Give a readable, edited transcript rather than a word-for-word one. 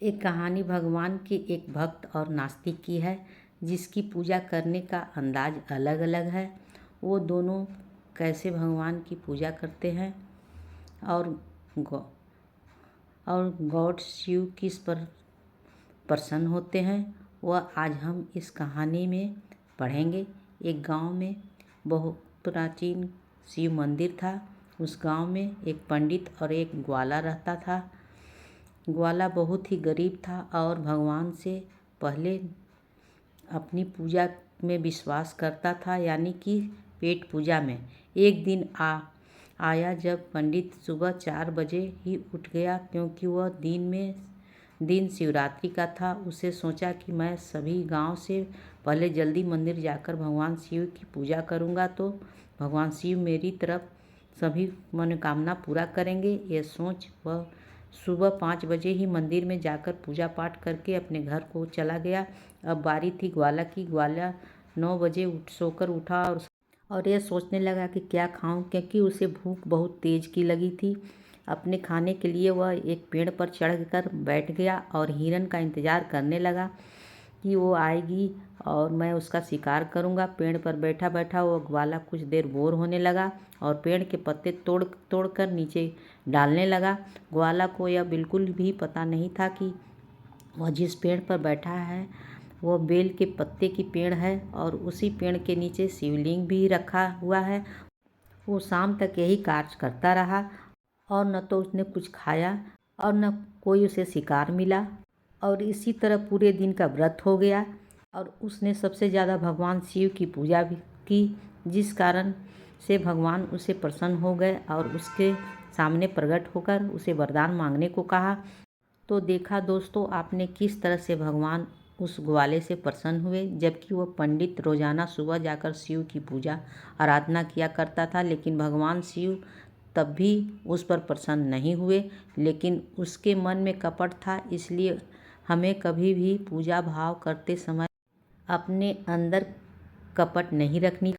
एक कहानी भगवान के एक भक्त और नास्तिक की है, जिसकी पूजा करने का अंदाज अलग अलग है। वो दोनों कैसे भगवान की पूजा करते हैं और गौ और गॉड शिव किस पर प्रसन्न होते हैं, वह आज हम इस कहानी में पढ़ेंगे। एक गांव में बहुत प्राचीन शिव मंदिर था। उस गांव में एक पंडित और एक ग्वाला रहता था। ग्वाला बहुत ही गरीब था और भगवान से पहले अपनी पूजा में विश्वास करता था, यानी कि पेट पूजा में। एक दिन आया जब पंडित सुबह 4 बजे ही उठ गया, क्योंकि वह दिन शिवरात्रि का था। उसे सोचा कि मैं सभी गांव से पहले जल्दी मंदिर जाकर भगवान शिव की पूजा करूंगा तो भगवान शिव मेरी तरफ सभी मनोकामना पूरा करेंगे। यह सोच वह सुबह 5 बजे ही मंदिर में जाकर पूजा पाठ करके अपने घर को चला गया। अब बारी थी ग्वाला की। ग्वाला 9 बजे सोकर उठा और यह सोचने लगा कि क्या खाऊं, क्योंकि उसे भूख बहुत तेज की लगी थी। अपने खाने के लिए वह एक पेड़ पर चढ़कर बैठ गया और हिरन का इंतजार करने लगा कि वो आएगी और मैं उसका शिकार करूंगा। पेड़ पर बैठा बैठा वो ग्वाला कुछ देर बोर होने लगा और पेड़ के पत्ते तोड़ कर नीचे डालने लगा। ग्वाला को यह बिल्कुल भी पता नहीं था कि वह जिस पेड़ पर बैठा है वह बेल के पत्ते की पेड़ है और उसी पेड़ के नीचे शिवलिंग भी रखा हुआ है। वो शाम तक यही कार्य करता रहा और न तो उसने कुछ खाया और न कोई उसे शिकार मिला, और इसी तरह पूरे दिन का व्रत हो गया। और उसने सबसे ज़्यादा भगवान शिव की पूजा भी की, जिस कारण से भगवान उसे प्रसन्न हो गए और उसके सामने प्रकट होकर उसे वरदान मांगने को कहा। तो देखा दोस्तों आपने किस तरह से भगवान उस ग्वाले से प्रसन्न हुए, जबकि वह पंडित रोजाना सुबह जाकर शिव की पूजा आराधना किया करता था। लेकिन भगवान शिव तब भी उस पर प्रसन्न नहीं हुए, लेकिन उसके मन में कपट था। इसलिए हमें कभी भी पूजा भाव करते समय अपने अंदर कपट नहीं रखनी।